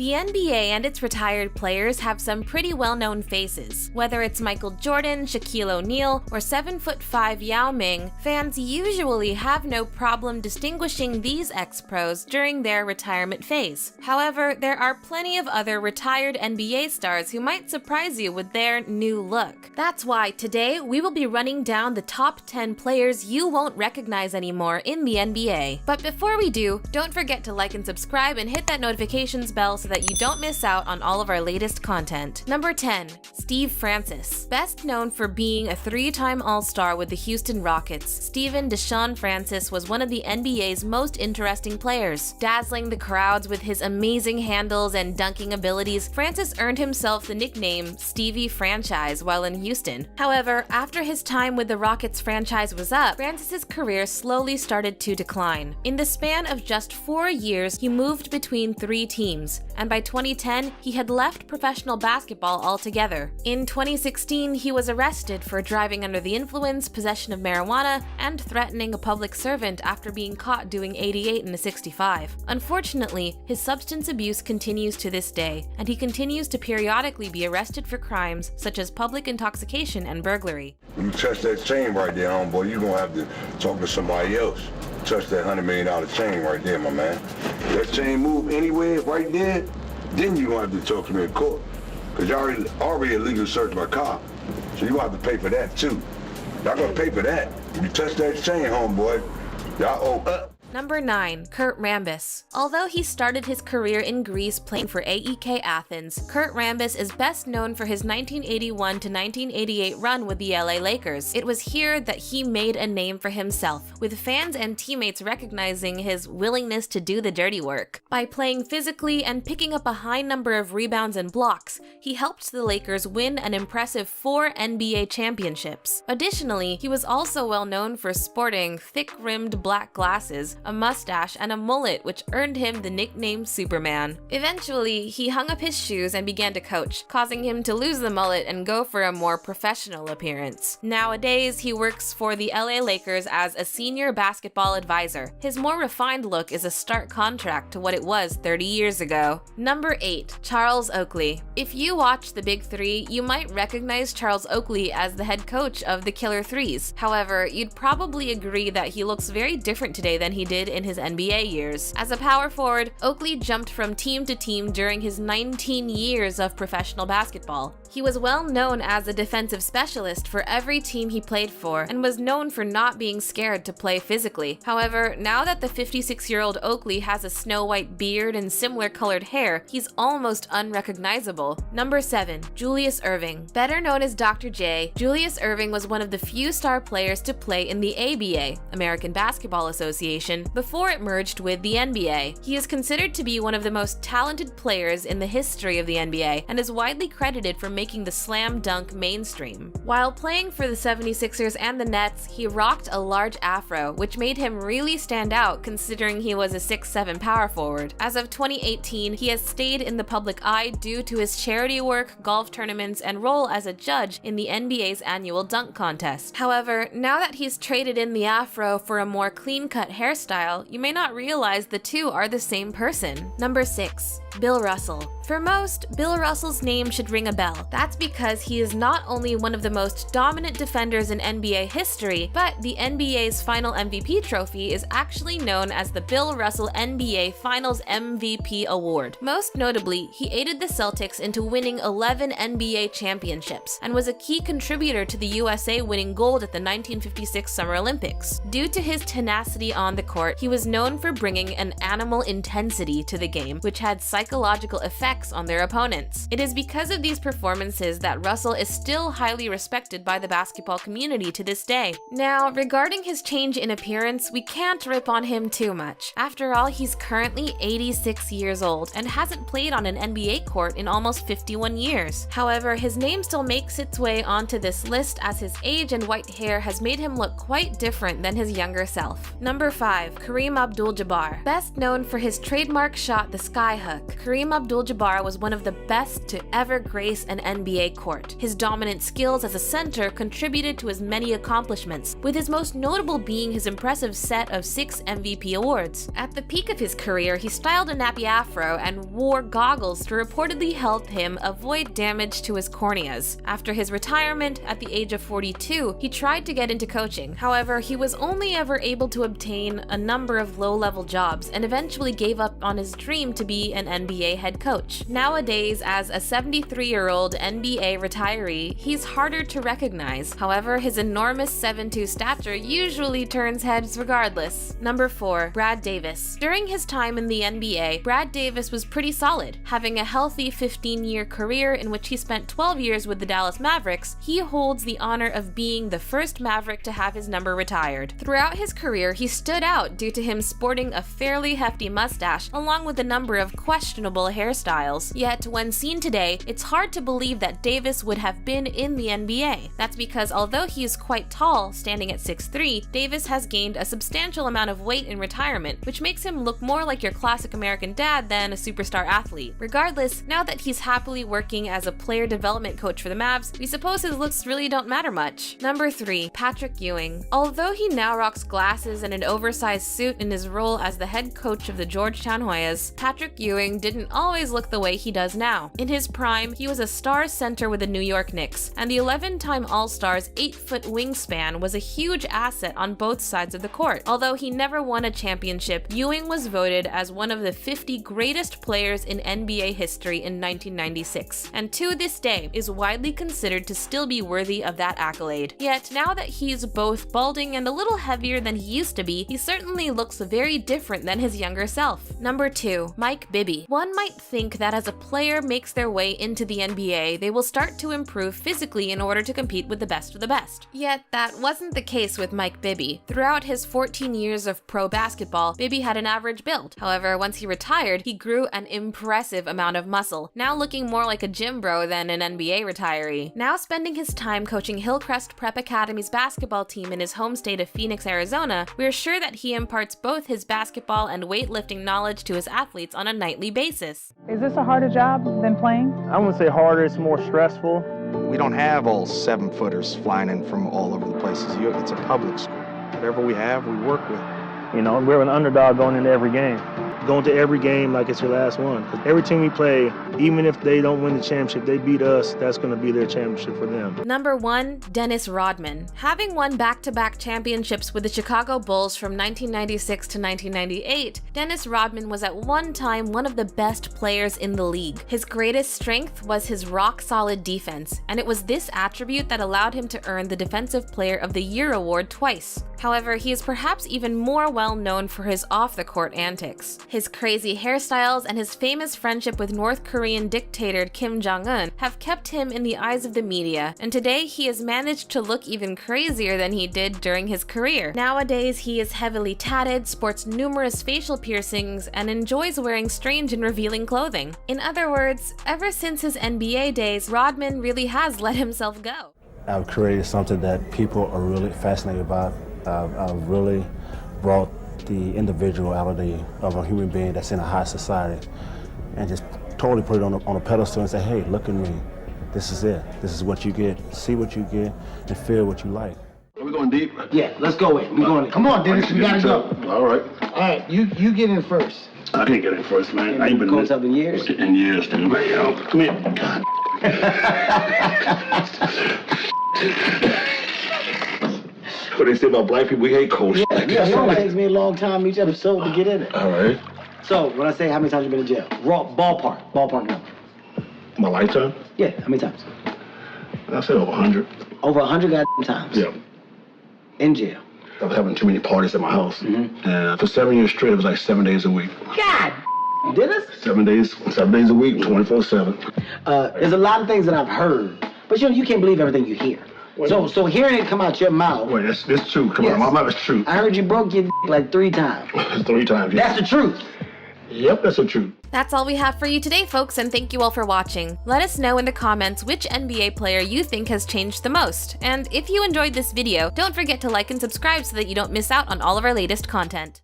The NBA and its retired players have some pretty well-known faces. Whether it's Michael Jordan, Shaquille O'Neal, or 7'5" Yao Ming, fans usually have no problem distinguishing these ex-pros during their retirement phase. However, there are plenty of other retired NBA stars who might surprise you with their new look. That's why today we will be running down the top 10 players you won't recognize anymore in the NBA. But before we do, don't forget to like and subscribe and hit that notifications bell so that you don't miss out on all of our latest content. Number 10. Steve Francis. Best known for being a 3-time All-Star with the Houston Rockets, Steven Deshaun Francis was one of the NBA's most interesting players. Dazzling the crowds with his amazing handles and dunking abilities, Francis earned himself the nickname Stevie Franchise while in Houston. However, after his time with the Rockets franchise was up, Francis's career slowly started to decline. In the span of just 4 years, he moved between 3 teams, and by 2010, he had left professional basketball altogether. In 2016, he was arrested for driving under the influence, possession of marijuana, and threatening a public servant after being caught doing 88 in a 65. Unfortunately, his substance abuse continues to this day, and he continues to periodically be arrested for crimes such as public intoxication and burglary. When you touch that chain right there, homeboy, you're gonna have to talk to somebody else. Touch that $100 million chain right there, my man. That chain move anywhere right there, then you're gonna have to talk to me in court. Because you already illegal searched my car, so you have to pay for that too. Y'all gonna pay for that. If you touch that chain, homeboy, y'all owe up. Number 9. Kurt Rambis. Although he started his career in Greece playing for AEK Athens, Kurt Rambis is best known for his 1981 to 1988 run with the LA Lakers. It was here that he made a name for himself, with fans and teammates recognizing his willingness to do the dirty work. By playing physically and picking up a high number of rebounds and blocks, he helped the Lakers win an impressive 4 NBA championships. Additionally, he was also well known for sporting thick-rimmed black glasses, a mustache, and a mullet, which earned him the nickname Superman. Eventually, he hung up his shoes and began to coach, causing him to lose the mullet and go for a more professional appearance. Nowadays, he works for the LA Lakers as a senior basketball advisor. His more refined look is a stark contrast to what it was 30 years ago. Number 8. Charles Oakley. If you watch the Big Three, you might recognize Charles Oakley as the head coach of the Killer Threes. However, you'd probably agree that he looks very different today than he did in his NBA years. As a power forward, Oakley jumped from team to team during his 19 years of professional basketball. He was well known as a defensive specialist for every team he played for and was known for not being scared to play physically. However, now that the 56-year-old Oakley has a snow-white beard and similar colored hair, he's almost unrecognizable. Number 7. Julius Erving. Better known as Dr. J, Julius Erving was one of the few star players to play in the ABA, American Basketball Association, before it merged with the NBA. He is considered to be one of the most talented players in the history of the NBA and is widely credited for making the slam dunk mainstream. While playing for the 76ers and the Nets, he rocked a large afro, which made him really stand out considering he was a 6'7" power forward. As of 2018, he has stayed in the public eye due to his charity work, golf tournaments, and role as a judge in the NBA's annual dunk contest. However, now that he's traded in the afro for a more clean-cut hairstyle, you may not realize the two are the same person. Number 6. Bill Russell. For most, Bill Russell's name should ring a bell. That's because he is not only one of the most dominant defenders in NBA history, but the NBA's final MVP trophy is actually known as the Bill Russell NBA Finals MVP Award. Most notably, he aided the Celtics into winning 11 NBA championships and was a key contributor to the USA winning gold at the 1956 Summer Olympics. Due to his tenacity on the court, he was known for bringing an animal intensity to the game, which had psychological effects on their opponents. It is because of these performances that Russell is still highly respected by the basketball community to this day. Now, regarding his change in appearance, we can't rip on him too much. After all, he's currently 86 years old and hasn't played on an NBA court in almost 51 years. However, his name still makes its way onto this list as his age and white hair has made him look quite different than his younger self. Number 5. Kareem AbdulJabbar. Best known for his trademark shot, the skyhook. Kareem AbdulJabbar was one of the best to ever grace an NBA court. His dominant skills as a center contributed to his many accomplishments, with his most notable being his impressive set of 6 MVP awards. At the peak of his career, he styled a nappy afro and wore goggles to reportedly help him avoid damage to his corneas. After his retirement at the age of 42, he tried to get into coaching. However, he was only ever able to obtain a number of low-level jobs and eventually gave up on his dream to be an NBA head coach. Nowadays, as a 73-year-old NBA retiree, he's harder to recognize. However, his enormous 7'2" stature usually turns heads regardless. Number 4. Brad Davis. During his time in the NBA, Brad Davis was pretty solid. Having a healthy 15-year career in which he spent 12 years with the Dallas Mavericks, he holds the honor of being the first Maverick to have his number retired. Throughout his career, he stood out due to him sporting a fairly hefty mustache along with a number of questionable hairstyles. Yet, when seen today, it's hard to believe that Davis would have been in the NBA. That's because although he is quite tall, standing at 6'3", Davis has gained a substantial amount of weight in retirement, which makes him look more like your classic American dad than a superstar athlete. Regardless, now that he's happily working as a player development coach for the Mavs, we suppose his looks really don't matter much. Number 3. Patrick Ewing. Although he now rocks glasses and an oversized suit in his role as the head coach of the Georgetown Hoyas, Patrick Ewing didn't always look the way he does now. In his prime, he was a star center with the New York Knicks, and the 11-time All-Star's 8-foot wingspan was a huge asset on both sides of the court. Although he never won a championship, Ewing was voted as one of the 50 greatest players in NBA history in 1996, and to this day is widely considered to still be worthy of that accolade. Yet, now that he's both balding and a little heavier than he used to be, he certainly looks very different than his younger self. Number 2. Mike Bibby. One might think that as a player makes their way into the NBA, they will start to improve physically in order to compete with the best of the best. Yet, that wasn't the case with Mike Bibby. Throughout his 14 years of pro basketball, Bibby had an average build. However, once he retired, he grew an impressive amount of muscle, now looking more like a gym bro than an NBA retiree. Now spending his time coaching Hillcrest Prep Academy's basketball team in his home state of Phoenix, Arizona, we're sure that he imparts both his basketball and weightlifting knowledge to his athletes on a nightly basis. Is this a harder job than playing? I wouldn't say harder, it's more stressful. We don't have all 7-footers flying in from all over the places. It's a public school. Whatever we have, we work with. You know, we're an underdog going into every game. Going to every game like it's your last one. Every team we play, even if they don't win the championship, they beat us, that's going to be their championship for them. Number 1. Dennis Rodman. Having won back-to-back championships with the Chicago Bulls from 1996 to 1998, Dennis Rodman was at one time one of the best players in the league. His greatest strength was his rock-solid defense, and it was this attribute that allowed him to earn the Defensive Player of the Year award twice. However, he is perhaps even more well known for his off-the-court antics. His crazy hairstyles and his famous friendship with North Korean dictator Kim Jong-un have kept him in the eyes of the media, and today he has managed to look even crazier than he did during his career. Nowadays, he is heavily tatted, sports numerous facial piercings, and enjoys wearing strange and revealing clothing. In other words, ever since his NBA days, Rodman really has let himself go. I've created something that people are really fascinated by. I've really brought the individuality of a human being that's in a high society and just totally put it on a pedestal and say, hey, look at me. This is it. This is what you get. See what you get and feel what you like. Are we going deep? Yeah, let's go in. We're going in. Come on, Dennis, we gotta go. All right. All right, you get in first. I can't get in first, man. I ain't been coached up in years. In years, dude. Come here. God. What they say about black people, we hate coach. Yeah, it only takes me a long time each episode to get in it. All right. So, when I say how many times you been in jail, ballpark number. My lifetime? Yeah, how many times? I said over 100. Over 100 goddamn times? Yeah. In jail? I was having too many parties at my house. And for 7 years straight, it was like 7 days a week. God! Dennis? 7 days a week, 24/7. There's a lot of things that I've heard, but you can't believe everything you hear. So hearing it come out your mouth. Wait, that's true. Come on, my mouth is true. I heard you broke your like 3 times. 3 times, yeah. That's the truth. Yep, that's the truth. That's all we have for you today, folks, and thank you all for watching. Let us know in the comments which NBA player you think has changed the most. And if you enjoyed this video, don't forget to like and subscribe so that you don't miss out on all of our latest content.